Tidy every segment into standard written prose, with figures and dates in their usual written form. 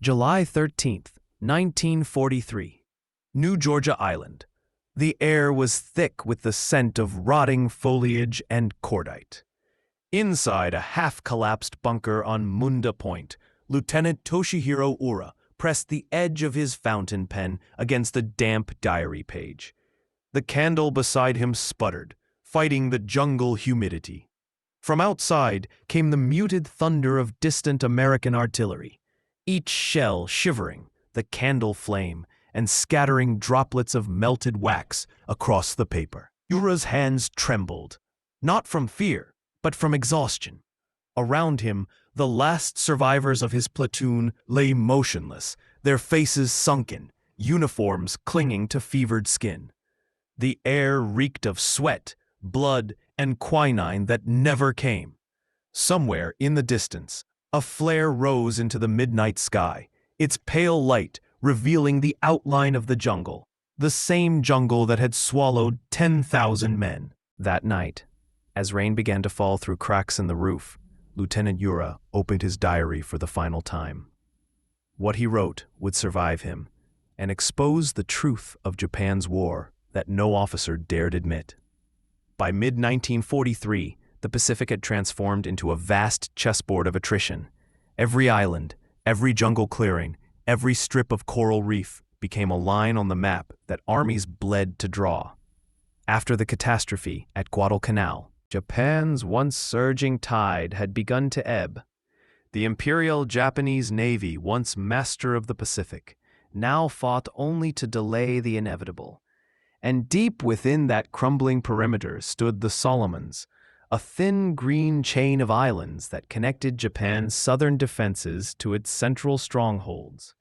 July 13th, 1943. New Georgia Island. The air was thick with the scent of rotting foliage and cordite. Inside a half-collapsed bunker on Munda Point, Lieutenant Toshihiro Ura pressed the edge of his fountain pen against the damp diary page. The candle beside him sputtered, fighting the jungle humidity. From outside came the muted thunder of distant American artillery, each shell shivering, the candle flame, and scattering droplets of melted wax across the paper. Ura's hands trembled, not from fear, but from exhaustion. Around him, the last survivors of his platoon lay motionless, their faces sunken, uniforms clinging to fevered skin. The air reeked of sweat, blood, and quinine that never came. Somewhere in the distance, a flare rose into the midnight sky, its pale light revealing the outline of the jungle, the same jungle that had swallowed 10,000 men. That night, as rain began to fall through cracks in the roof, Lieutenant Ura opened his diary for the final time. What he wrote would survive him and expose the truth of Japan's war that no officer dared admit. By mid-1943, the Pacific had transformed into a vast chessboard of attrition. Every island, every jungle clearing, every strip of coral reef became a line on the map that armies bled to draw. After the catastrophe at Guadalcanal, Japan's once surging tide had begun to ebb. The Imperial Japanese Navy, once master of the Pacific, now fought only to delay the inevitable. And deep within that crumbling perimeter stood the Solomons, a thin green chain of islands that connected Japan's southern defenses to its central strongholds.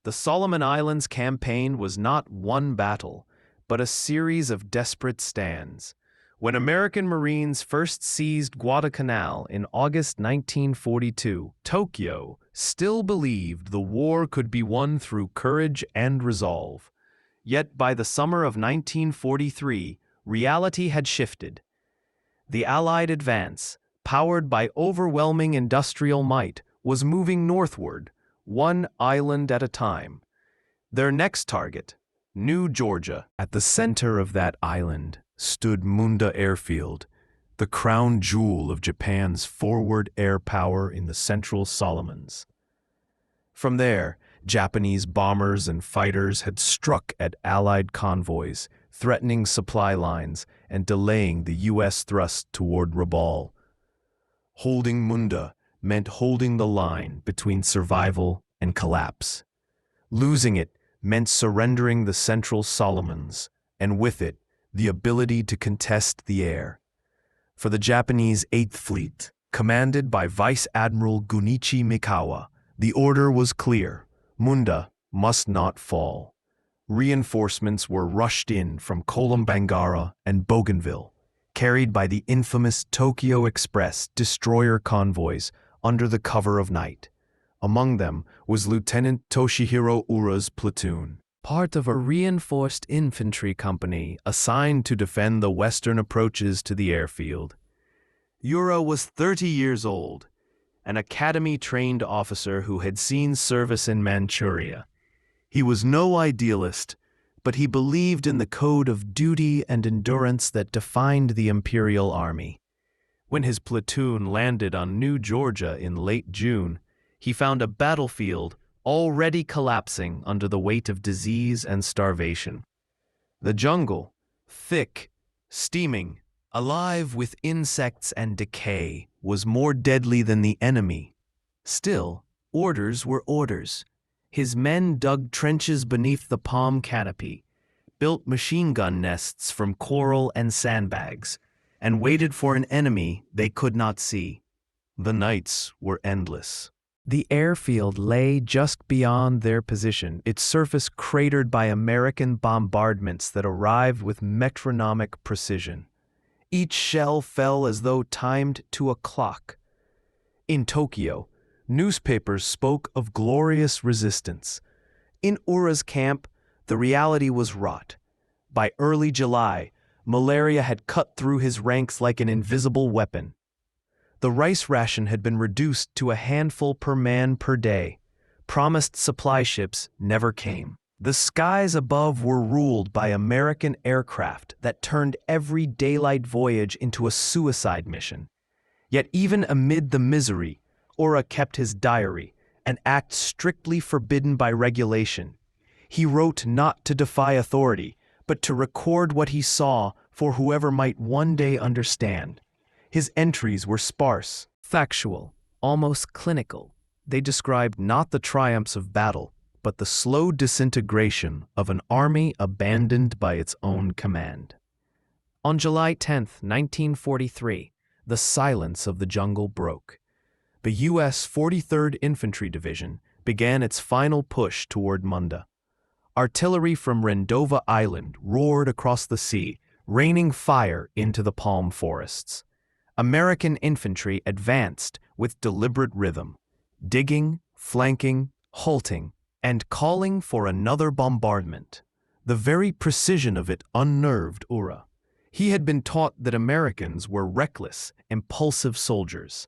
The Solomon Islands campaign was not one battle, but a series of desperate stands. When American Marines first seized Guadalcanal in August 1942, Tokyo still believed the war could be won through courage and resolve. Yet by the summer of 1943, reality had shifted. The Allied advance, powered by overwhelming industrial might, was moving northward, one island at a time. Their next target, New Georgia. At the center of that island stood Munda Airfield, the crown jewel of Japan's forward air power in the Central Solomons. From there, Japanese bombers and fighters had struck at Allied convoys, threatening supply lines and delaying the U.S. thrust toward Rabaul. Holding Munda meant holding the line between survival and collapse. Losing it meant surrendering the Central Solomons, and with it, the ability to contest the air. For the Japanese 8th Fleet, commanded by Vice Admiral Gunichi Mikawa, the order was clear: Munda must not fall. Reinforcements were rushed in from Kolombangara and Bougainville, carried by the infamous Tokyo Express destroyer convoys under the cover of night. Among them was Lieutenant Toshihiro Ura's platoon, part of a reinforced infantry company assigned to defend the western approaches to the airfield. Ura was 30 years old, an academy-trained officer who had seen service in Manchuria. He was no idealist, but he believed in the code of duty and endurance that defined the Imperial Army. When his platoon landed on New Georgia in late June, he found a battlefield already collapsing under the weight of disease and starvation. The jungle, thick, steaming, alive with insects and decay, was more deadly than the enemy. Still, orders were orders. His men dug trenches beneath the palm canopy, built machine gun nests from coral and sandbags, and waited for an enemy they could not see. The nights were endless. The airfield lay just beyond their position, its surface cratered by American bombardments that arrived with metronomic precision. Each shell fell as though timed to a clock. In Tokyo, newspapers spoke of glorious resistance. In Ura's camp, the reality was wrought. By early July, malaria had cut through his ranks like an invisible weapon. The rice ration had been reduced to a handful per man per day. promised supply ships never came. The skies above were ruled by American aircraft that turned every daylight voyage into a suicide mission. Yet even amid the misery, Ura kept his diary, an act strictly forbidden by regulation. He wrote not to defy authority, but to record what he saw for whoever might one day understand. His entries were sparse, factual, almost clinical. They described not the triumphs of battle, but the slow disintegration of an army abandoned by its own command. On July 10, 1943, the silence of the jungle broke. The U.S. 43rd Infantry Division began its final push toward Munda. Artillery from Rendova Island roared across the sea, raining fire into the palm forests. American infantry advanced with deliberate rhythm, digging, flanking, halting, and calling for another bombardment. The very precision of it unnerved Ura. He had been taught that Americans were reckless, impulsive soldiers.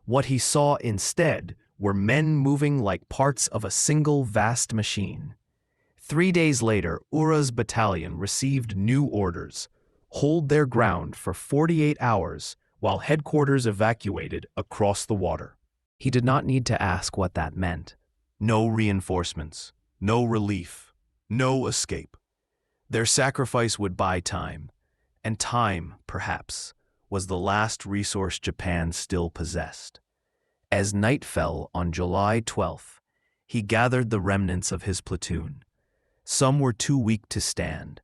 What he saw instead were men moving like parts of a single vast machine. 3 days later, Ura's battalion received new orders: hold their ground for 48 hours while headquarters evacuated across the water. He did not need to ask what that meant. No reinforcements, no relief, no escape. Their sacrifice would buy time, and time, perhaps, was the last resource Japan still possessed. As night fell on July 12th, he gathered the remnants of his platoon. Some were too weak to stand.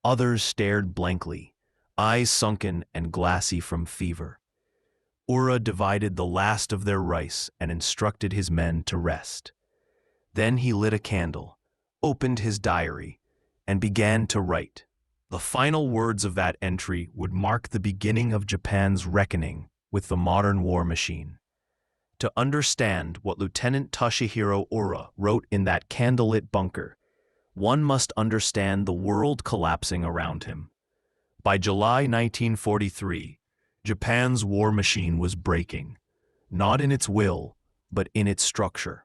Others stared blankly, eyes sunken and glassy from fever. Ura divided the last of their rice and instructed his men to rest. Then he lit a candle, opened his diary, and began to write. The final words of that entry would mark the beginning of Japan's reckoning with the modern war machine. To understand what Lieutenant Toshihiro Ura wrote in that candlelit bunker, one must understand the world collapsing around him. By July 1943, Japan's war machine was breaking, not in its will, but in its structure.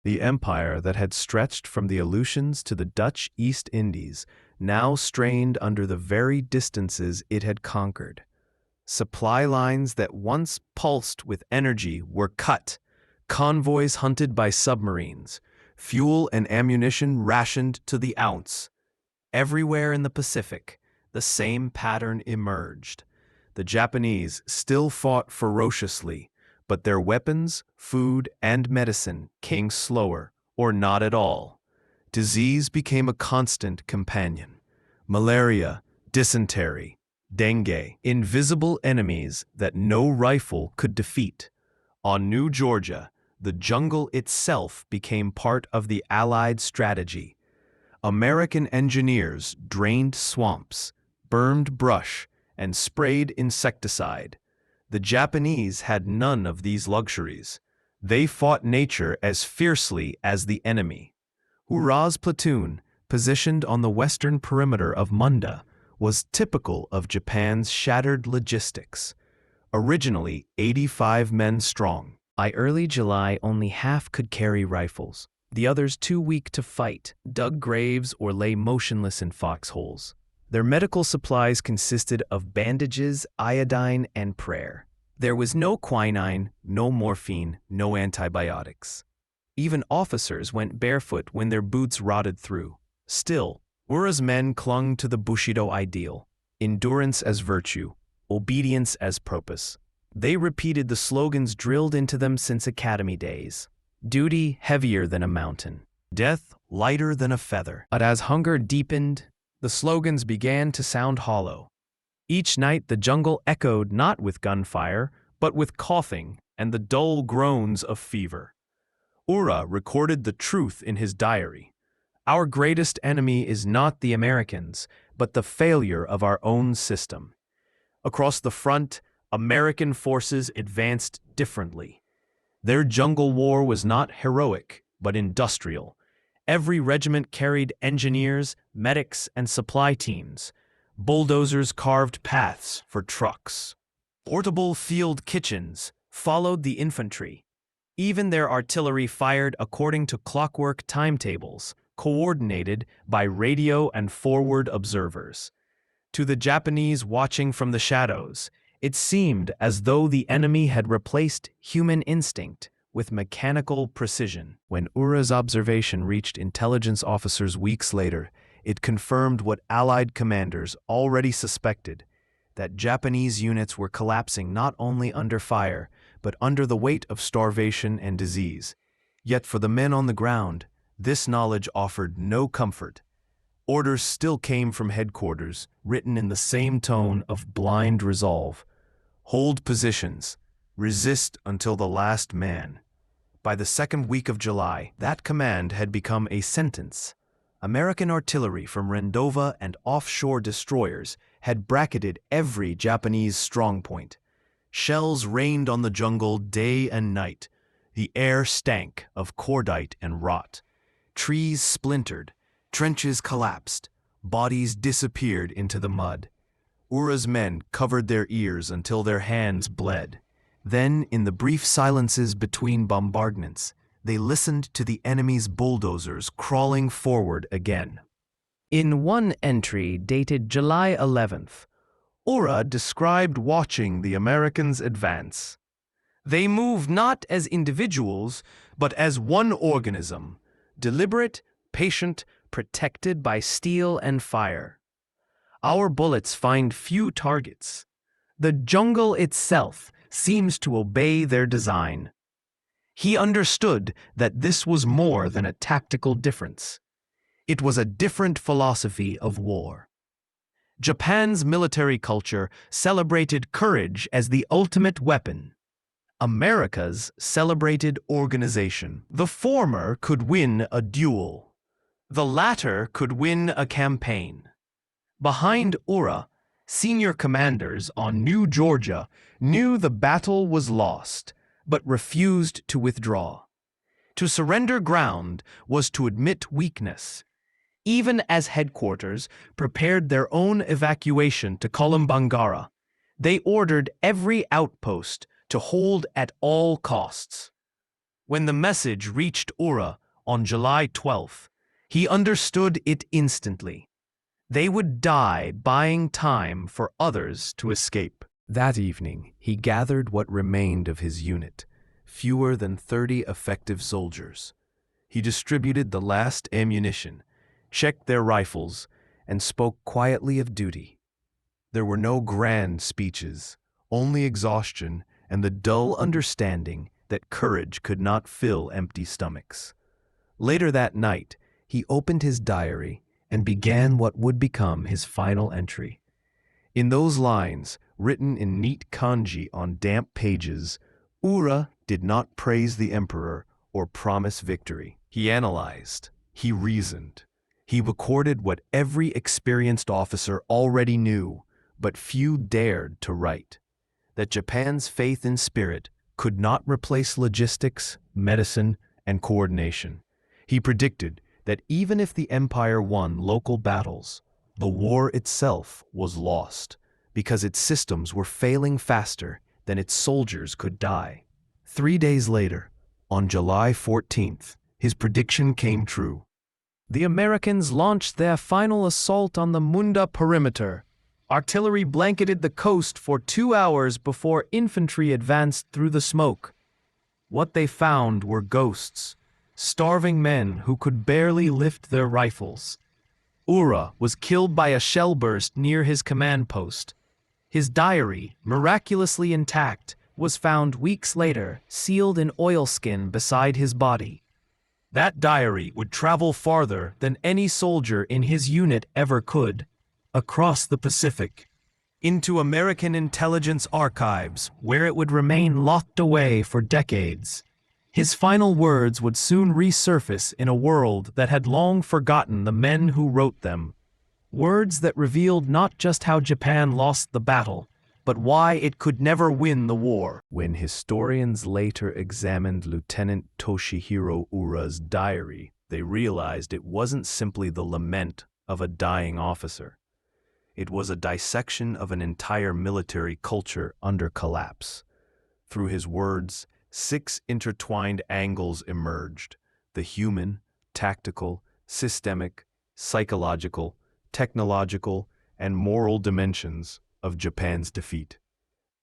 The empire that had stretched from the Aleutians to the Dutch East Indies now strained under the very distances it had conquered. Supply lines that once pulsed with energy were cut, convoys hunted by submarines, fuel and ammunition rationed to the ounce. Everywhere in the Pacific, the same pattern emerged. The Japanese still fought ferociously, but their weapons, food, and medicine came slower, or not at all. Disease became a constant companion. Malaria, dysentery, dengue, invisible enemies that no rifle could defeat. On New Georgia, the jungle itself became part of the Allied strategy. American engineers drained swamps, burned brush, and sprayed insecticide. The Japanese had none of these luxuries. They fought nature as fiercely as the enemy. Ura's platoon, positioned on the western perimeter of Munda, was typical of Japan's shattered logistics. Originally 85 men strong, by early July only half could carry rifles. The others, too weak to fight, dug graves or lay motionless in foxholes. Their medical supplies consisted of bandages, iodine, and prayer. There was no quinine, no morphine, no antibiotics. Even officers went barefoot when their boots rotted through. Still, Ura's men clung to the Bushido ideal: endurance as virtue, obedience as purpose. They repeated the slogans drilled into them since academy days: duty heavier than a mountain, death lighter than a feather. But as hunger deepened, the slogans began to sound hollow. Each night the jungle echoed not with gunfire, but with coughing and the dull groans of fever. Ura recorded the truth in his diary: our greatest enemy is not the Americans, but the failure of our own system. Across the front, American forces advanced differently. Their jungle war was not heroic, but industrial. Every regiment carried engineers, medics, and supply teams. Bulldozers carved paths for trucks. Portable field kitchens followed the infantry. Even their artillery fired according to clockwork timetables, coordinated by radio and forward observers. To the Japanese watching from the shadows, it seemed as though the enemy had replaced human instinct with mechanical precision. When Ura's observation reached intelligence officers weeks later, it confirmed what Allied commanders already suspected, that Japanese units were collapsing not only under fire, but under the weight of starvation and disease. Yet for the men on the ground, this knowledge offered no comfort. Orders still came from headquarters, written in the same tone of blind resolve. Hold positions. Resist until the last man. By the second week of July, that command had become a sentence. American artillery from Rendova and offshore destroyers had bracketed every Japanese strongpoint. Shells rained on the jungle day and night. The air stank of cordite and rot. Trees splintered. Trenches collapsed. Bodies disappeared into the mud. Ura's men covered their ears until their hands bled. Then, in the brief silences between bombardments, they listened to the enemy's bulldozers crawling forward again. In one entry dated July 11th, Ura described watching the Americans advance. They moved not as individuals, but as one organism, deliberate, patient, protected by steel and fire. Our bullets find few targets. The jungle itself seems to obey their design. He understood that this was more than a tactical difference. It was a different philosophy of war. Japan's military culture celebrated courage as the ultimate weapon. America's celebrated organization. The former could win a duel. The latter could win a campaign. Behind Ura, senior commanders on New Georgia knew the battle was lost, but refused to withdraw. To surrender ground was to admit weakness. Even as headquarters prepared their own evacuation to Kolombangara, they ordered every outpost to hold at all costs. When the message reached Ura on July 12th, he understood it instantly. They would die buying time for others to escape. That evening, he gathered what remained of his unit, fewer than 30 effective soldiers. He distributed the last ammunition, checked their rifles, and spoke quietly of duty. There were no grand speeches, only exhaustion and the dull understanding that courage could not fill empty stomachs. Later that night, he opened his diary and began what would become his final entry. In those lines, written in neat kanji on damp pages, Ura did not praise the emperor or promise victory. He analyzed, he reasoned. He recorded what every experienced officer already knew, but few dared to write: that Japan's faith in spirit could not replace logistics, medicine, and coordination. He predicted that even if the empire won local battles, the war itself was lost, because its systems were failing faster than its soldiers could die. 3 days later, on July 14th, his prediction came true. The Americans launched their final assault on the Munda perimeter. Artillery blanketed the coast for 2 hours before infantry advanced through the smoke. What they found were ghosts, starving men who could barely lift their rifles. Ura was killed by a shell burst near his command post. His diary, miraculously intact, was found weeks later, sealed in oilskin beside his body. That diary would travel farther than any soldier in his unit ever could, across the Pacific, into American intelligence archives, where it would remain locked away for decades. His final words would soon resurface in a world that had long forgotten the men who wrote them. Words that revealed not just how Japan lost the battle, but why it could never win the war. When historians later examined Lieutenant Toshihiro Ura's diary, they realized it wasn't simply the lament of a dying officer. It was a dissection of an entire military culture under collapse. Through his words, 6 intertwined angles emerged: the human, tactical, systemic, psychological, technological, and moral dimensions of Japan's defeat.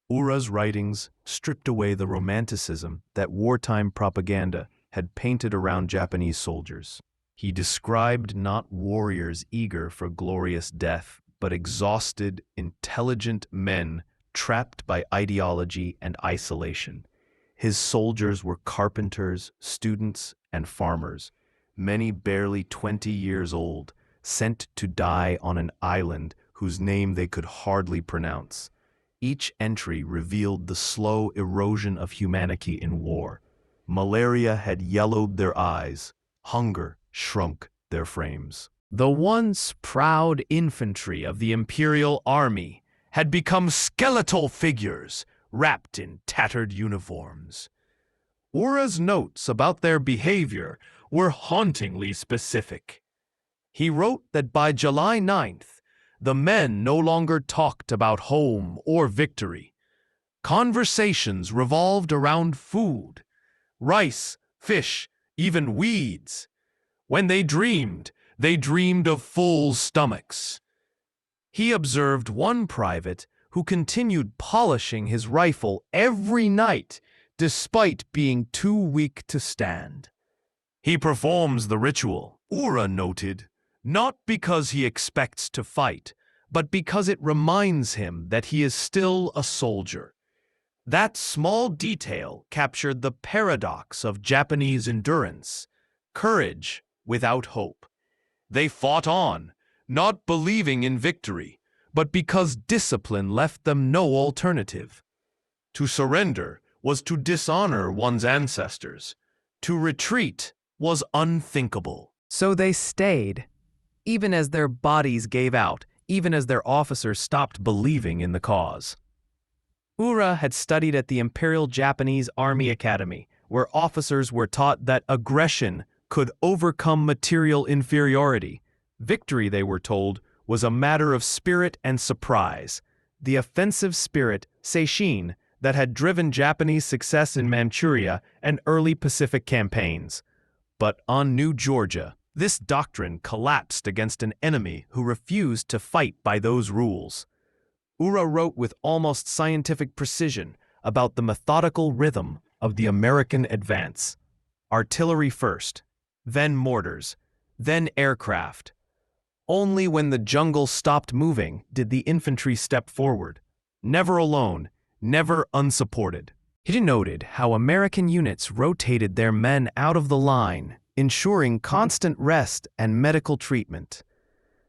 Ura's writings stripped away the romanticism that wartime propaganda had painted around Japanese soldiers. He described not warriors eager for glorious death, but exhausted, intelligent men trapped by ideology and isolation. His soldiers were carpenters, students, and farmers, many barely 20 years old, sent to die on an island whose name they could hardly pronounce. Each entry revealed the slow erosion of humanity in war. Malaria had yellowed their eyes, hunger shrunk their frames. The once proud infantry of the Imperial Army had become skeletal figures wrapped in tattered uniforms. Ura's notes about their behavior were hauntingly specific. He wrote that by July 9th, the men no longer talked about home or victory. Conversations revolved around food, rice, fish, even weeds. When they dreamed of full stomachs. He observed one private who continued polishing his rifle every night despite being too weak to stand. He performs the ritual, Ura noted, not because he expects to fight, but because it reminds him that he is still a soldier. That small detail captured the paradox of Japanese endurance, courage without hope. They fought on, not believing in victory, but because discipline left them no alternative. To surrender was to dishonor one's ancestors. To retreat was unthinkable. So they stayed, even as their bodies gave out, even as their officers stopped believing in the cause. Ura had studied at the Imperial Japanese Army Academy, where officers were taught that aggression could overcome material inferiority. Victory, they were told, was a matter of spirit and surprise. The offensive spirit, seishin, that had driven Japanese success in Manchuria and early Pacific campaigns. But on New Georgia, this doctrine collapsed against an enemy who refused to fight by those rules. Ura wrote with almost scientific precision about the methodical rhythm of the American advance. Artillery first, then mortars, then aircraft. Only when the jungle stopped moving did the infantry step forward, never alone, never unsupported. He noted how American units rotated their men out of the line, ensuring constant rest and medical treatment.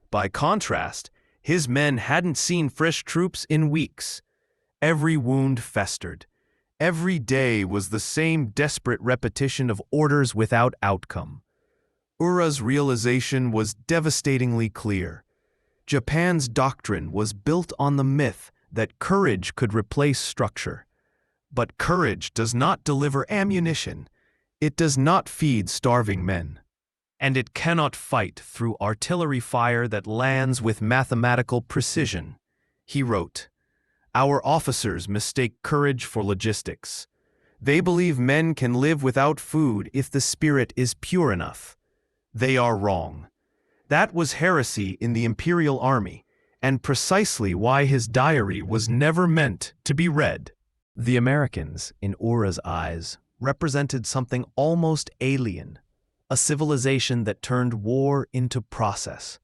By contrast, his men hadn't seen fresh troops in weeks. Every wound festered. Every day was the same desperate repetition of orders without outcome. Ura's realization was devastatingly clear. Japan's doctrine was built on the myth that courage could replace structure. But courage does not deliver ammunition. It does not feed starving men. And it cannot fight through artillery fire that lands with mathematical precision. He wrote, "Our officers mistake courage for logistics. They believe men can live without food if the spirit is pure enough. They are wrong. That was heresy in the Imperial Army, and precisely why his diary was never meant to be read." The Americans, in Ura's eyes, represented something almost alien, a civilization that turned war into process.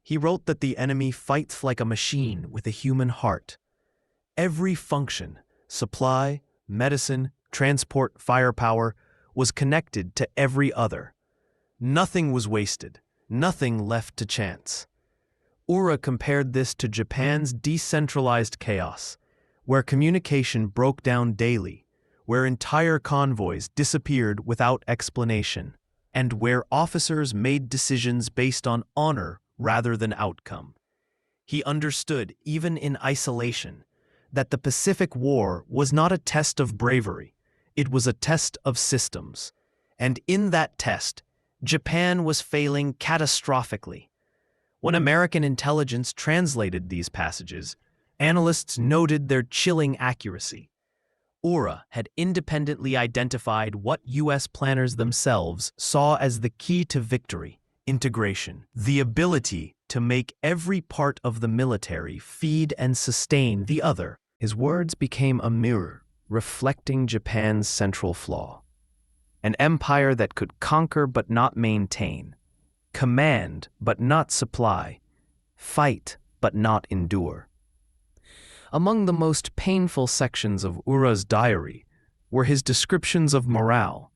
He wrote that the enemy fights like a machine with a human heart. Every function, supply, medicine, transport, firepower, was connected to every other. Nothing was wasted, nothing left to chance. Ura compared this to Japan's decentralized chaos, where communication broke down daily, where entire convoys disappeared without explanation, and where officers made decisions based on honor rather than outcome. He understood, even in isolation, that the Pacific War was not a test of bravery, it was a test of systems. And in that test, Japan was failing catastrophically. When American intelligence translated these passages, analysts noted their chilling accuracy. Ura had independently identified what U.S. planners themselves saw as the key to victory: integration, the ability to make every part of the military feed and sustain the other. His words became a mirror, reflecting Japan's central flaw: an empire that could conquer but not maintain, command but not supply, fight but not endure. Among the most painful sections of Ura's diary were his descriptions of morale,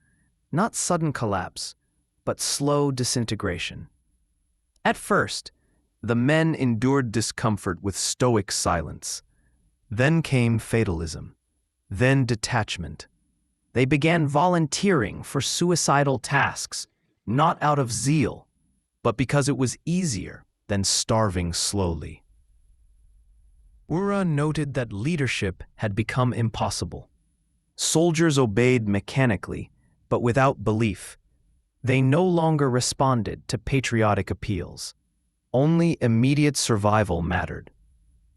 not sudden collapse, but slow disintegration. At first, the men endured discomfort with stoic silence. Then came fatalism, then detachment. They began volunteering for suicidal tasks, not out of zeal, but because it was easier than starving slowly. Ura noted that leadership had become impossible. Soldiers obeyed mechanically, but without belief. They no longer responded to patriotic appeals. Only immediate survival mattered.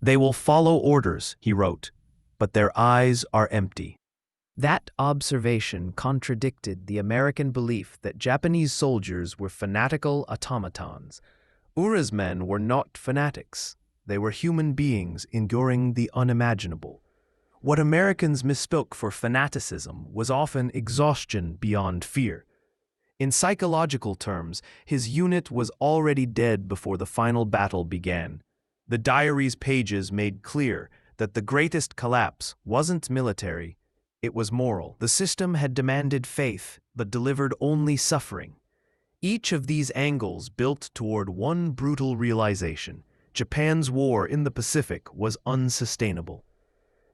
They will follow orders, he wrote, but their eyes are empty. That observation contradicted the American belief that Japanese soldiers were fanatical automatons. Ura's men were not fanatics. They were human beings enduring the unimaginable. What Americans mistook for fanaticism was often exhaustion beyond fear. In psychological terms, his unit was already dead before the final battle began. The diary's pages made clear that the greatest collapse wasn't military, it was moral. The system had demanded faith, but delivered only suffering. Each of these angles built toward one brutal realization: Japan's war in the Pacific was unsustainable.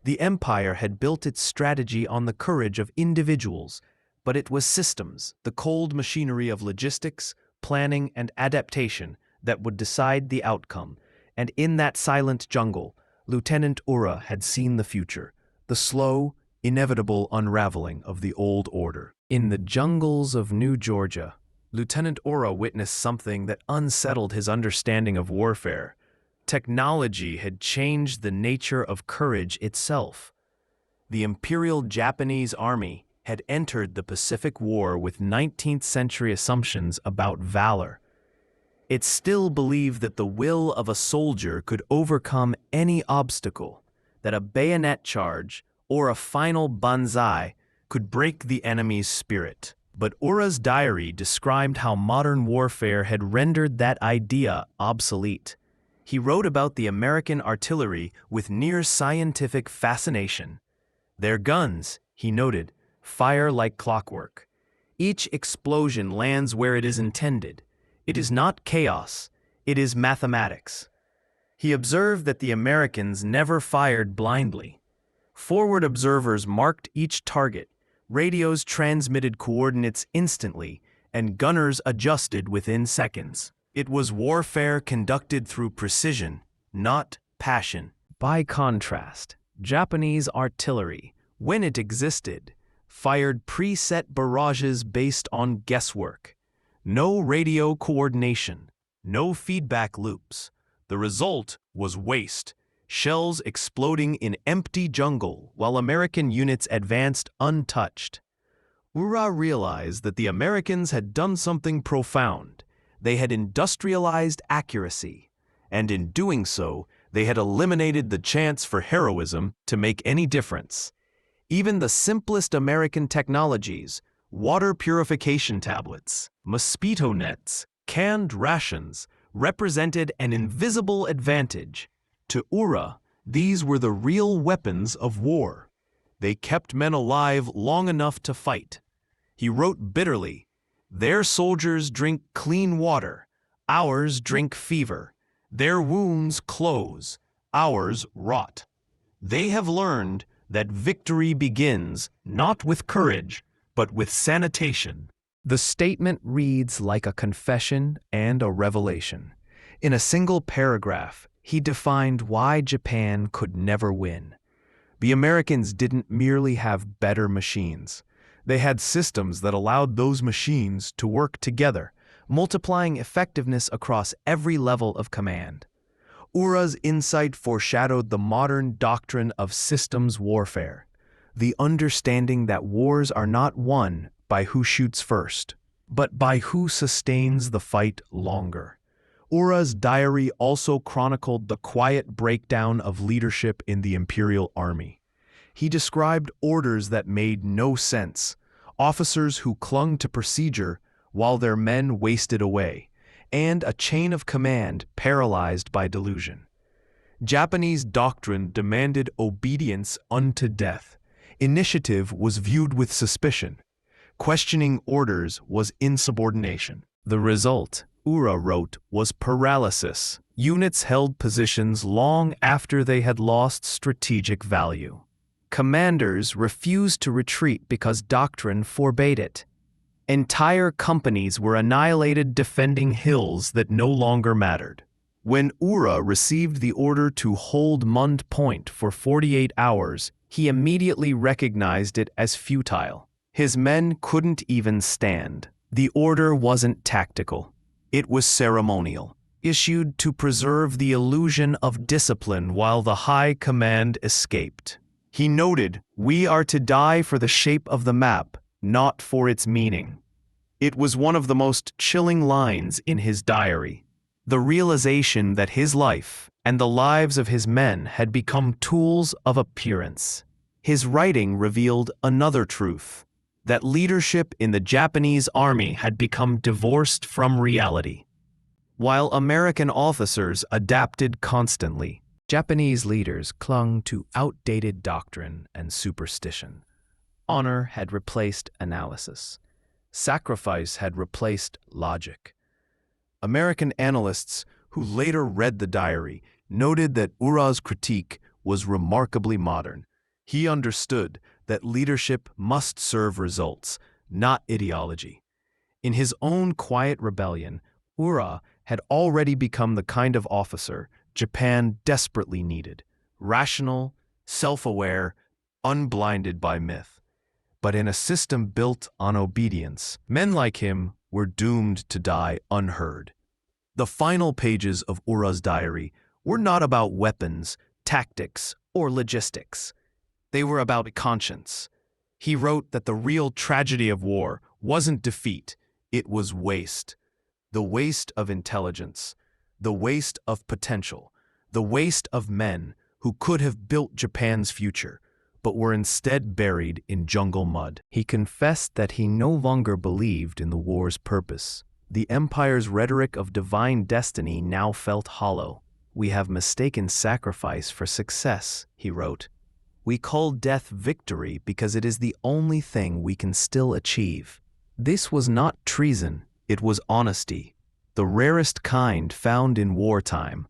The empire had built its strategy on the courage of individuals, but it was systems, the cold machinery of logistics, planning, and adaptation that would decide the outcome. And in that silent jungle, Lieutenant Ura had seen the future, the slow, inevitable unraveling of the old order. In the jungles of New Georgia, Lieutenant Ura witnessed something that unsettled his understanding of warfare. Technology had changed the nature of courage itself. The Imperial Japanese Army had entered the Pacific War with 19th-century assumptions about valor. It still believed that the will of a soldier could overcome any obstacle, that a bayonet charge or a final banzai could break the enemy's spirit. But Ura's diary described how modern warfare had rendered that idea obsolete. He wrote about the American artillery with near-scientific fascination. Their guns, he noted, fire like clockwork. Each explosion lands where it is intended. It is not chaos, it is mathematics. He observed that the Americans never fired blindly. Forward observers marked each target, radios transmitted coordinates instantly, and gunners adjusted within seconds. It was warfare conducted through precision, not passion. By contrast, Japanese artillery, when it existed, fired preset barrages based on guesswork. No radio coordination, no feedback loops. The result was waste, shells exploding in empty jungle while American units advanced untouched. Ura realized that the Americans had done something profound. They had industrialized accuracy, and in doing so, they had eliminated the chance for heroism to make any difference. Even the simplest American technologies, water purification tablets, mosquito nets, canned rations, represented an invisible advantage. To Ura, these were the real weapons of war. They kept men alive long enough to fight. He wrote bitterly, "Their soldiers drink clean water, ours drink fever. Their wounds close, ours rot. They have learned that victory begins not with courage, but with sanitation." The statement reads like a confession and a revelation. In a single paragraph, he defined why Japan could never win. The Americans didn't merely have better machines. They had systems that allowed those machines to work together, multiplying effectiveness across every level of command. Ura's insight foreshadowed the modern doctrine of systems warfare. the understanding that wars are not won by who shoots first, but by who sustains the fight longer. Ura's diary also chronicled the quiet breakdown of leadership in the imperial army. He described orders that made no sense, officers who clung to procedure while their men wasted away, and a chain of command paralyzed by delusion. Japanese doctrine demanded obedience unto death. Initiative was viewed with suspicion. Questioning orders was insubordination. The result, Ura wrote, was paralysis. Units held positions long after they had lost strategic value. Commanders refused to retreat because doctrine forbade it. Entire companies were annihilated defending hills that no longer mattered. When Ura received the order to hold Munda Point for 48 hours, he immediately recognized it as futile. His men couldn't even stand. The order wasn't tactical. It was ceremonial, issued to preserve the illusion of discipline while the high command escaped. He noted, "We are to die for the shape of the map, not for its meaning." It was one of the most chilling lines in his diary. The realization that his life and the lives of his men had become tools of appearance. His writing revealed another truth, that leadership in the Japanese army had become divorced from reality. While American officers adapted constantly, Japanese leaders clung to outdated doctrine and superstition. Honor had replaced analysis. Sacrifice had replaced logic. American analysts who later read the diary noted that Ura's critique was remarkably modern. He understood that leadership must serve results, not ideology. In his own quiet rebellion, Ura had already become the kind of officer Japan desperately needed: rational, self-aware, unblinded by myth. But in a system built on obedience, men like him were doomed to die unheard. The final pages of Ura's diary were not about weapons, tactics, or logistics. They were about conscience. He wrote that the real tragedy of war wasn't defeat, it was waste. The waste of intelligence, the waste of potential, the waste of men who could have built Japan's future, but were instead buried in jungle mud. He confessed that he no longer believed in the war's purpose. The empire's rhetoric of divine destiny now felt hollow. "We have mistaken sacrifice for success," he wrote. "We call death victory because it is the only thing we can still achieve." This was not treason, it was honesty, the rarest kind found in wartime.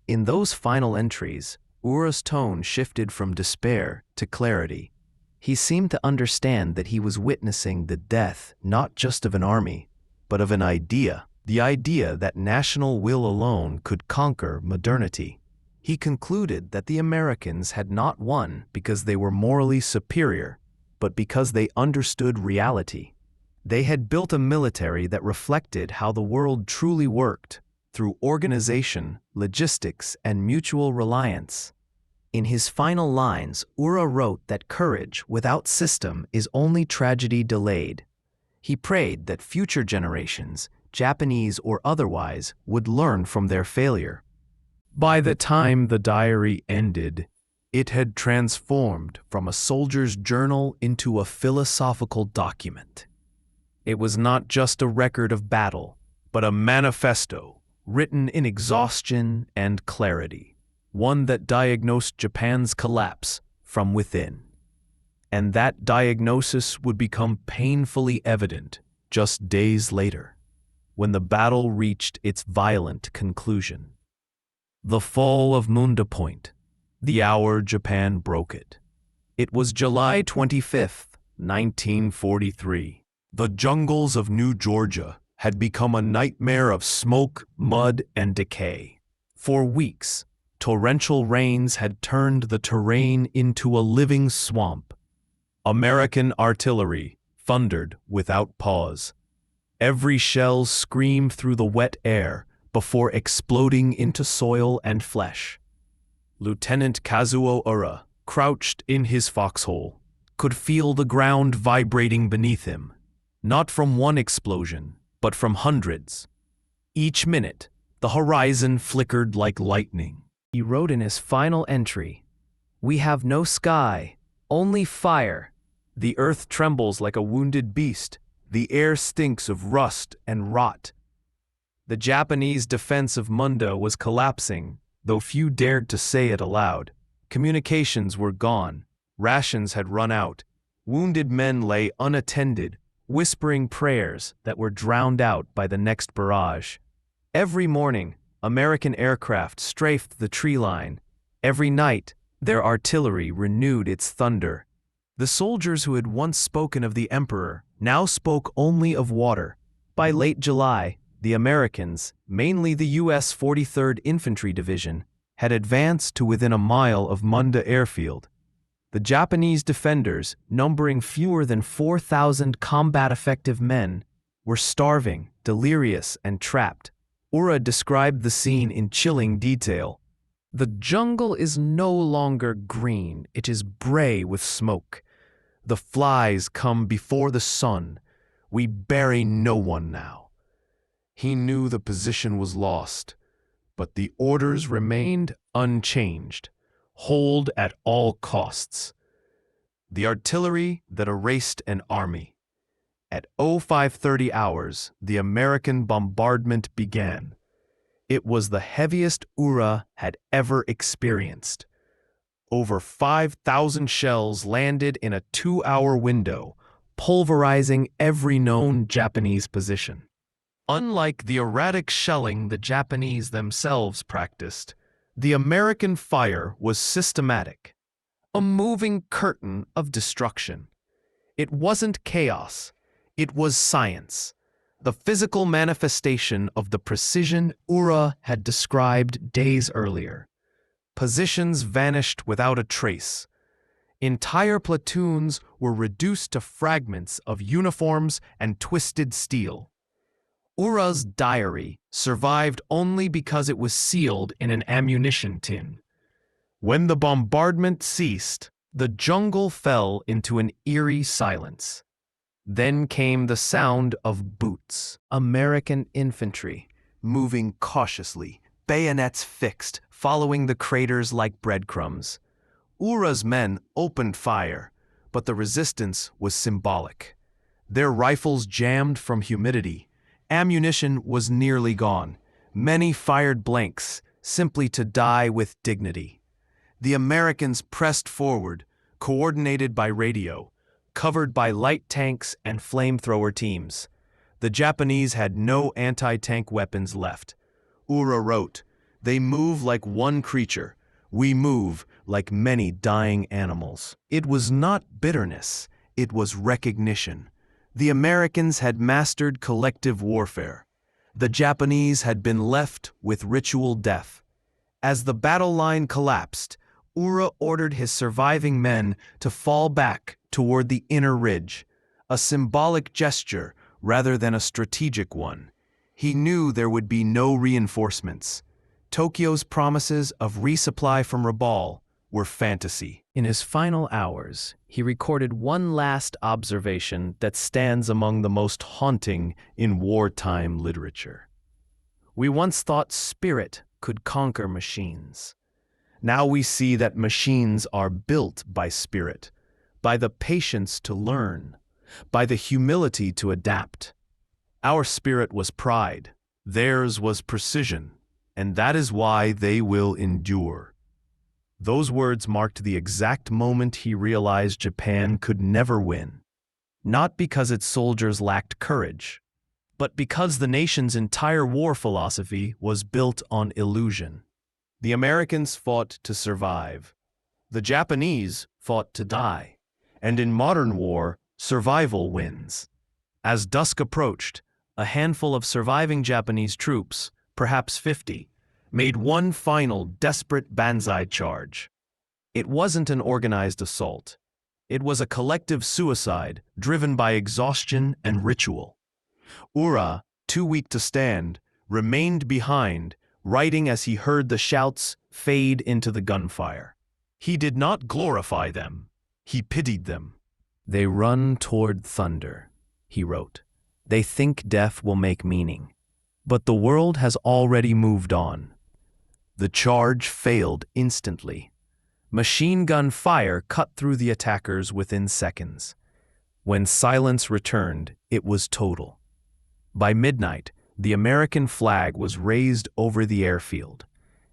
In those final entries, Ura's tone shifted from despair to clarity. He seemed to understand that he was witnessing the death not just of an army, but of an idea, the idea that national will alone could conquer modernity. He concluded that the Americans had not won because they were morally superior, but because they understood reality. They had built a military that reflected how the world truly worked, through organization, logistics, and mutual reliance. In his final lines, Ura wrote that courage without system is only tragedy delayed. He prayed that future generations, Japanese or otherwise, would learn from their failure. By the time the diary ended, it had transformed from a soldier's journal into a philosophical document. It was not just a record of battle, but a manifesto written in exhaustion and clarity, one that diagnosed Japan's collapse from within. And that diagnosis would become painfully evident just days later, when the battle reached its violent conclusion. The fall of Munda Point, the hour Japan broke it. It was July 25th, 1943. The jungles of New Georgia had become a nightmare of smoke, mud, and decay. For weeks, torrential rains had turned the terrain into a living swamp. American artillery thundered without pause. Every shell screamed through the wet air before exploding into soil and flesh. Lieutenant Kazuo Ura crouched in his foxhole, could feel the ground vibrating beneath him, not from one explosion, but from hundreds. Each minute, the horizon flickered like lightning. He wrote in his final entry, "We have no sky, only fire. The earth trembles like a wounded beast. The air stinks of rust and rot." The Japanese defense of Munda was collapsing, though few dared to say it aloud. Communications were gone. Rations had run out. Wounded men lay unattended, whispering prayers that were drowned out by the next barrage. Every morning, American aircraft strafed the tree line. Every night, their artillery renewed its thunder. The soldiers who had once spoken of the Emperor now spoke only of water. By late July, the Americans, mainly the U.S. 43rd Infantry Division, had advanced to within a mile of Munda Airfield. The Japanese defenders, numbering fewer than 4,000 combat-effective men, were starving, delirious, and trapped. Ura described the scene in chilling detail. "The jungle is no longer green, it is gray with smoke. The flies come before the sun. We bury no one now." He knew the position was lost, but the orders remained unchanged. Hold at all costs. The artillery that erased an army. At 0530 hours, the American bombardment began. It was the heaviest Ura had ever experienced. Over 5,000 shells landed in a 2-hour window, pulverizing every known Japanese position. Unlike the erratic shelling the Japanese themselves practiced, the American fire was systematic, a moving curtain of destruction. It wasn't chaos, it was science, the physical manifestation of the precision Ura had described days earlier. Positions vanished without a trace. Entire platoons were reduced to fragments of uniforms and twisted steel. Ura's diary survived only because it was sealed in an ammunition tin. When the bombardment ceased, the jungle fell into an eerie silence. Then came the sound of boots. American infantry, moving cautiously, bayonets fixed, following the craters like breadcrumbs. Ura's men opened fire, but the resistance was symbolic. Their rifles jammed from humidity. Ammunition was nearly gone. Many fired blanks, simply to die with dignity. The Americans pressed forward, coordinated by radio, covered by light tanks and flamethrower teams. The Japanese had no anti-tank weapons left. Ura wrote, "They move like one creature. We move like many dying animals." It was not bitterness, it was recognition. The Americans had mastered collective warfare. The Japanese had been left with ritual death. As the battle line collapsed, Ura ordered his surviving men to fall back toward the inner ridge, a symbolic gesture rather than a strategic one. He knew there would be no reinforcements. Tokyo's promises of resupply from Rabaul were fantasy. In his final hours, he recorded one last observation that stands among the most haunting in wartime literature. "We once thought spirit could conquer machines. Now we see that machines are built by spirit, by the patience to learn, by the humility to adapt. Our spirit was pride, theirs was precision, and that is why they will endure." Those words marked the exact moment he realized Japan could never win. Not because its soldiers lacked courage, but because the nation's entire war philosophy was built on illusion. The Americans fought to survive. The Japanese fought to die. And in modern war, survival wins. As dusk approached, a handful of surviving Japanese troops, perhaps 50, made one final desperate banzai charge. It wasn't an organized assault. It was a collective suicide driven by exhaustion and ritual. Ura, too weak to stand, remained behind, writing as he heard the shouts fade into the gunfire. He did not glorify them. He pitied them. They run toward thunder, he wrote. They think death will make meaning. But the world has already moved on. The charge failed instantly. Machine gun fire cut through the attackers within seconds. When silence returned, it was total. By midnight, the American flag was raised over the airfield.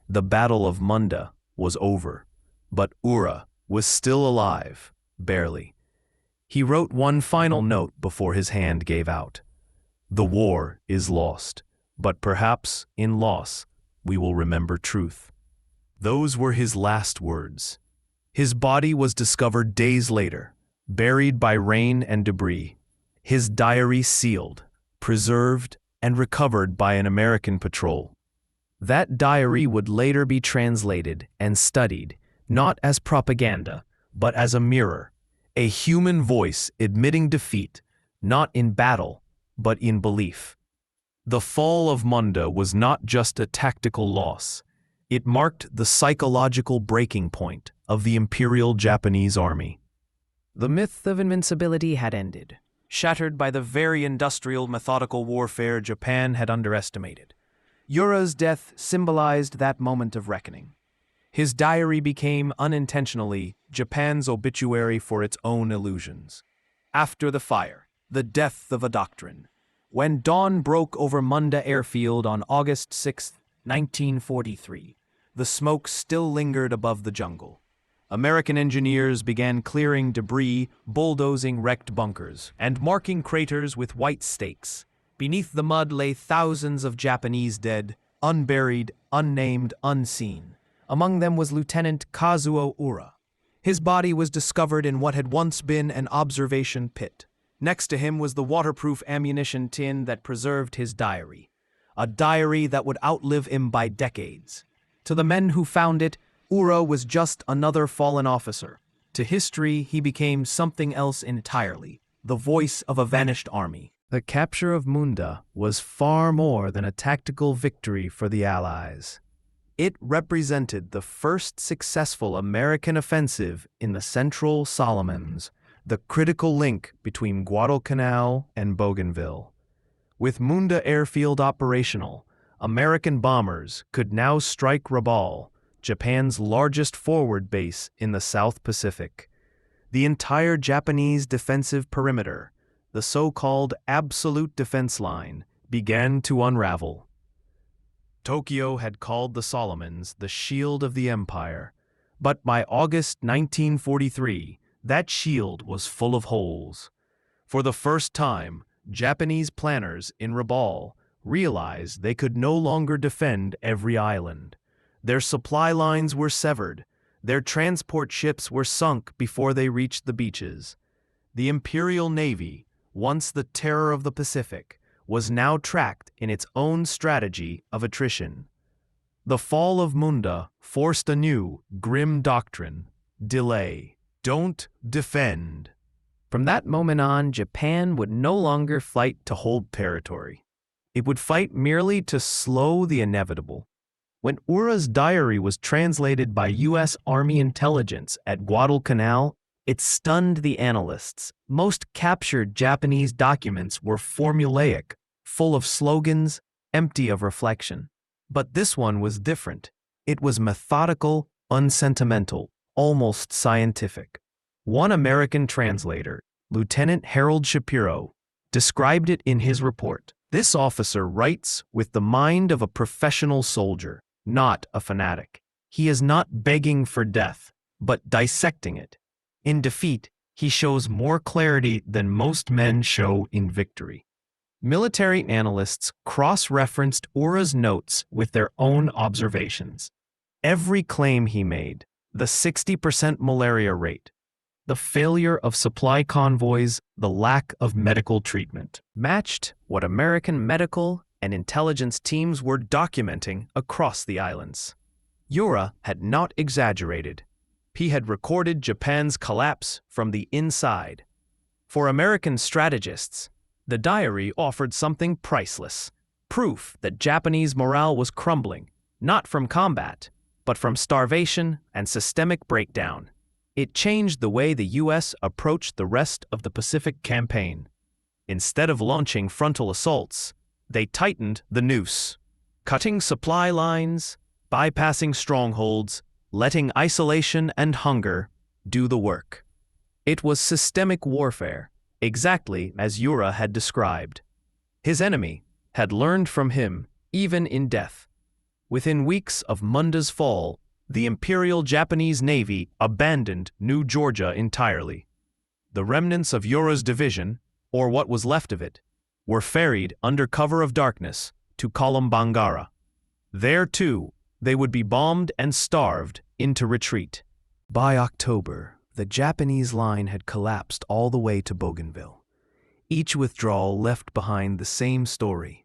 The Battle of Munda was over, but Ura was still alive, barely. He wrote one final note before his hand gave out. The war is lost, but perhaps in loss we will remember truth. Those were his last words. His body was discovered days later, buried by rain and debris. His diary sealed, preserved, and recovered by an American patrol. That diary would later be translated and studied, not as propaganda, but as a mirror, a human voice admitting defeat, not in battle, but in belief. The fall of Munda was not just a tactical loss. It marked the psychological breaking point of the Imperial Japanese Army. The myth of invincibility had ended, shattered by the very industrial, methodical warfare Japan had underestimated. Ura's death symbolized that moment of reckoning. His diary became, unintentionally, Japan's obituary for its own illusions. After the fire, the death of a doctrine. When dawn broke over Munda Airfield on August 6, 1943, the smoke still lingered above the jungle. American engineers began clearing debris, bulldozing wrecked bunkers, and marking craters with white stakes. Beneath the mud lay thousands of Japanese dead, unburied, unnamed, unseen. Among them was Lieutenant Kazuo Ura. His body was discovered in what had once been an observation pit. Next to him was the waterproof ammunition tin that preserved his diary, a diary that would outlive him by decades. To the men who found it, Ura was just another fallen officer. To history, he became something else entirely, the voice of a vanished army. The capture of Munda was far more than a tactical victory for the Allies. It represented the first successful American offensive in the Central Solomons, the critical link between Guadalcanal and Bougainville. With Munda Airfield operational, American bombers could now strike Rabaul, Japan's largest forward base in the South Pacific. The entire Japanese defensive perimeter, the so-called absolute defense line, began to unravel. Tokyo had called the Solomons the shield of the empire, but by August 1943, that shield was full of holes. For the first time, Japanese planners in Rabaul realized they could no longer defend every island. Their supply lines were severed. Their transport ships were sunk before they reached the beaches. The Imperial Navy, once the terror of the Pacific, was now tracked in its own strategy of attrition. The fall of Munda forced a new, grim doctrine: delay. Don't defend. From that moment on, Japan would no longer fight to hold territory. It would fight merely to slow the inevitable. When Ura's diary was translated by U.S. Army intelligence at Guadalcanal, it stunned the analysts. Most captured Japanese documents were formulaic, full of slogans, empty of reflection. But this one was different. It was methodical, unsentimental, almost scientific. One American translator, Lieutenant Harold Shapiro, described it in his report. This officer writes with the mind of a professional soldier, not a fanatic. He is not begging for death, but dissecting it. In defeat, he shows more clarity than most men show in victory. Military analysts cross-referenced Ura's notes with their own observations. Every claim he made, the 60% malaria rate, the failure of supply convoys, the lack of medical treatment, matched what American medical and intelligence teams were documenting across the islands. Ura had not exaggerated. He had recorded Japan's collapse from the inside. For American strategists, the diary offered something priceless, proof that Japanese morale was crumbling, not from combat, but from starvation and systemic breakdown. It changed the way the U.S. approached the rest of the Pacific campaign. Instead of launching frontal assaults, they tightened the noose, cutting supply lines, bypassing strongholds, letting isolation and hunger do the work. It was systemic warfare, exactly as Ura had described. His enemy had learned from him, even in death. Within weeks of Munda's fall, the Imperial Japanese Navy abandoned New Georgia entirely. The remnants of Ura's division, or what was left of it, were ferried under cover of darkness to Kolombangara. There, too, they would be bombed and starved into retreat. By October, the Japanese line had collapsed all the way to Bougainville. Each withdrawal left behind the same story: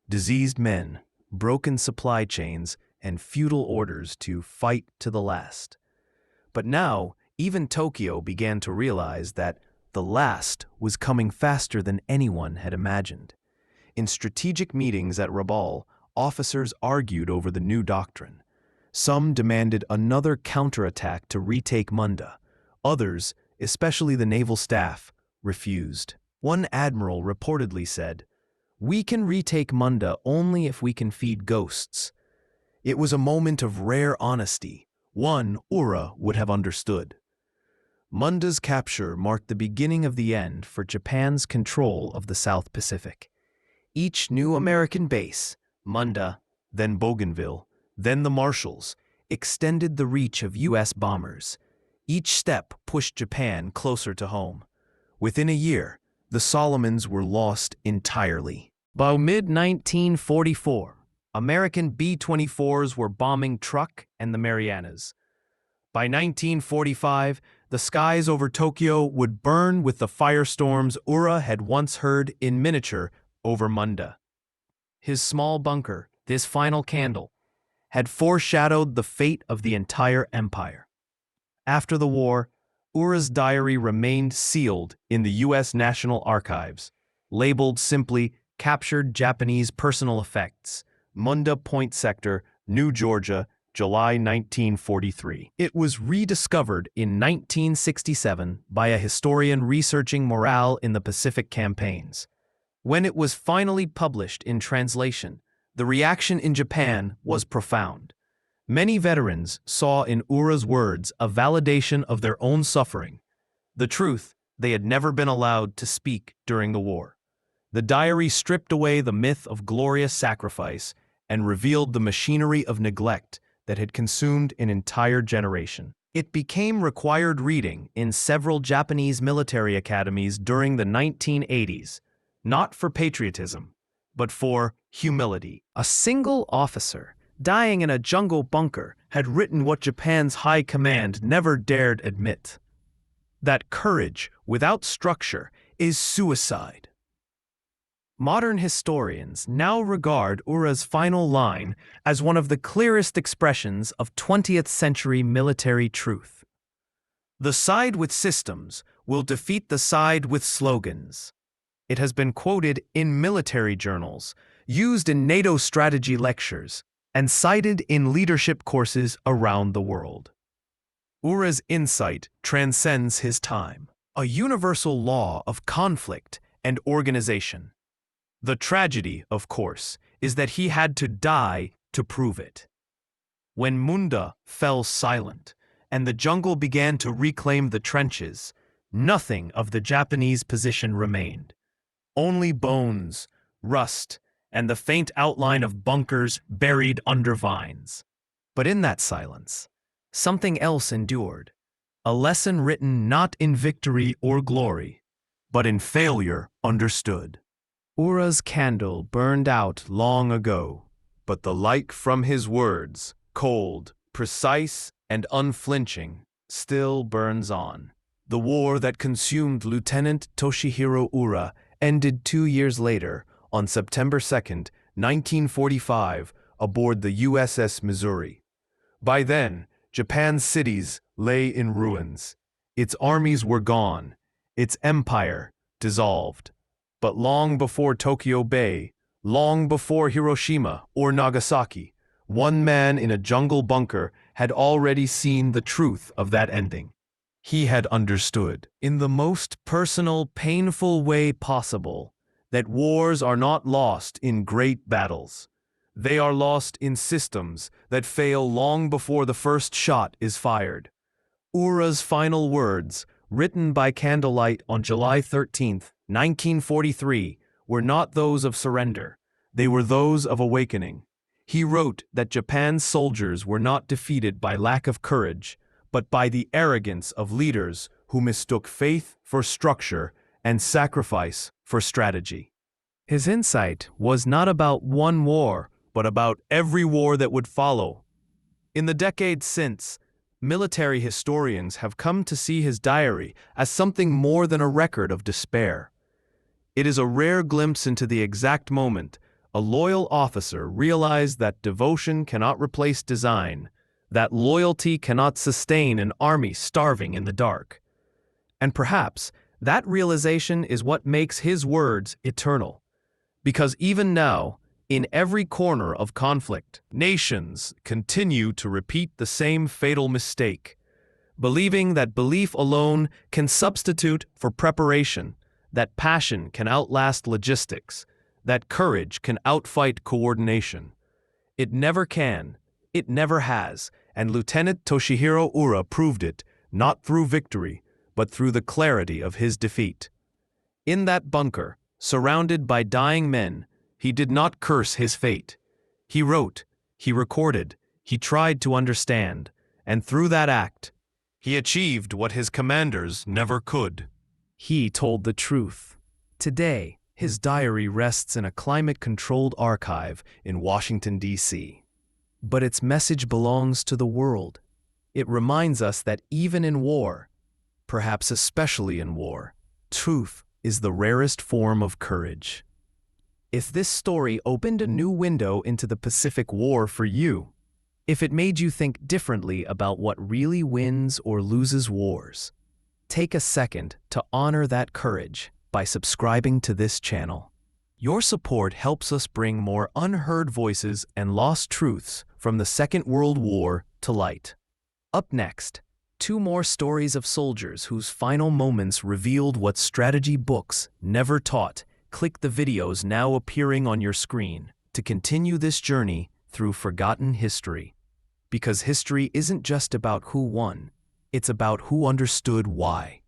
diseased men, broken supply chains, and futile orders to fight to the last. But now, even Tokyo began to realize that the last was coming faster than anyone had imagined. In strategic meetings at Rabaul, officers argued over the new doctrine. Some demanded another counterattack to retake Munda. Others, especially the naval staff, refused. One admiral reportedly said, "We can retake Munda only if we can feed ghosts." It was a moment of rare honesty, one Ura would have understood. Munda's capture marked the beginning of the end for Japan's control of the South Pacific. Each new American base, Munda, then Bougainville, then the Marshalls, extended the reach of U.S. bombers. Each step pushed Japan closer to home. Within a year, the Solomons were lost entirely. By mid-1944, American B-24s were bombing Truk and the Marianas. By 1945, the skies over Tokyo would burn with the firestorms Ura had once heard in miniature over Munda. His small bunker, this final candle, had foreshadowed the fate of the entire empire. After the war, Ura's diary remained sealed in the U.S. National Archives, labeled simply "Captured Japanese Personal Effects, Munda Point Sector, New Georgia, July 1943. It was rediscovered in 1967 by a historian researching morale in the Pacific campaigns. When it was finally published in translation, the reaction in Japan was profound. Many veterans saw in Ura's words a validation of their own suffering, the truth they had never been allowed to speak during the war. The diary stripped away the myth of glorious sacrifice and revealed the machinery of neglect that had consumed an entire generation. It became required reading in several Japanese military academies during the 1980s, not for patriotism, but for humility. A single officer, dying in a jungle bunker, had written what Japan's high command never dared admit: that courage without structure is suicide. Modern historians now regard Ura's final line as one of the clearest expressions of 20th century military truth. The side with systems will defeat the side with slogans. It has been quoted in military journals, used in NATO strategy lectures, and cited in leadership courses around the world. Ura's insight transcends his time, a universal law of conflict and organization. The tragedy, of course, is that he had to die to prove it. When Munda fell silent and the jungle began to reclaim the trenches, nothing of the Japanese position remained. Only bones, rust, and the faint outline of bunkers buried under vines. But in that silence, something else endured, a lesson written not in victory or glory, but in failure understood. Ura's candle burned out long ago, but the light from his words, cold, precise, and unflinching, still burns on. The war that consumed Lieutenant Toshihiro Ura ended 2 years later, on September 2, 1945, aboard the USS Missouri. By then, Japan's cities lay in ruins. Its armies were gone, its empire dissolved. But long before Tokyo Bay, long before Hiroshima or Nagasaki, one man in a jungle bunker had already seen the truth of that ending. He had understood, in the most personal, painful way possible, that wars are not lost in great battles. They are lost in systems that fail long before the first shot is fired. Ura's final words, written by candlelight on July 13, 1943, were not those of surrender. They were those of awakening. He wrote that Japan's soldiers were not defeated by lack of courage, but by the arrogance of leaders who mistook faith for structure and sacrifice for strategy. His insight was not about one war, But about every war that would follow. In the decades since, military historians have come to see his diary as something more than a record of despair. It is a rare glimpse into the exact moment a loyal officer realized that devotion cannot replace design, that loyalty cannot sustain an army starving in the dark. And perhaps that realization is what makes his words eternal. Because even now, in every corner of conflict, nations continue to repeat the same fatal mistake, believing that belief alone can substitute for preparation, that passion can outlast logistics, that courage can outfight coordination. It never can, it never has, and Lieutenant Toshihiro Ura proved it, not through victory, but through the clarity of his defeat. In that bunker, surrounded by dying men, he did not curse his fate. He wrote, he recorded, he tried to understand, and through that act, he achieved what his commanders never could. he told the truth. Today, his diary rests in a climate-controlled archive in Washington, D.C. But its message belongs to the world. It reminds us that even in war, perhaps especially in war, truth is the rarest form of courage. If this story opened a new window into the Pacific War for you, if it made you think differently about what really wins or loses wars, take a second to honor that courage by subscribing to this channel. Your support helps us bring more unheard voices and lost truths from the Second World War to light. Up next, 2 more stories of soldiers whose final moments revealed what strategy books never taught. Click the videos now appearing on your screen to continue this journey through forgotten history. Because history isn't just about who won, it's about who understood why.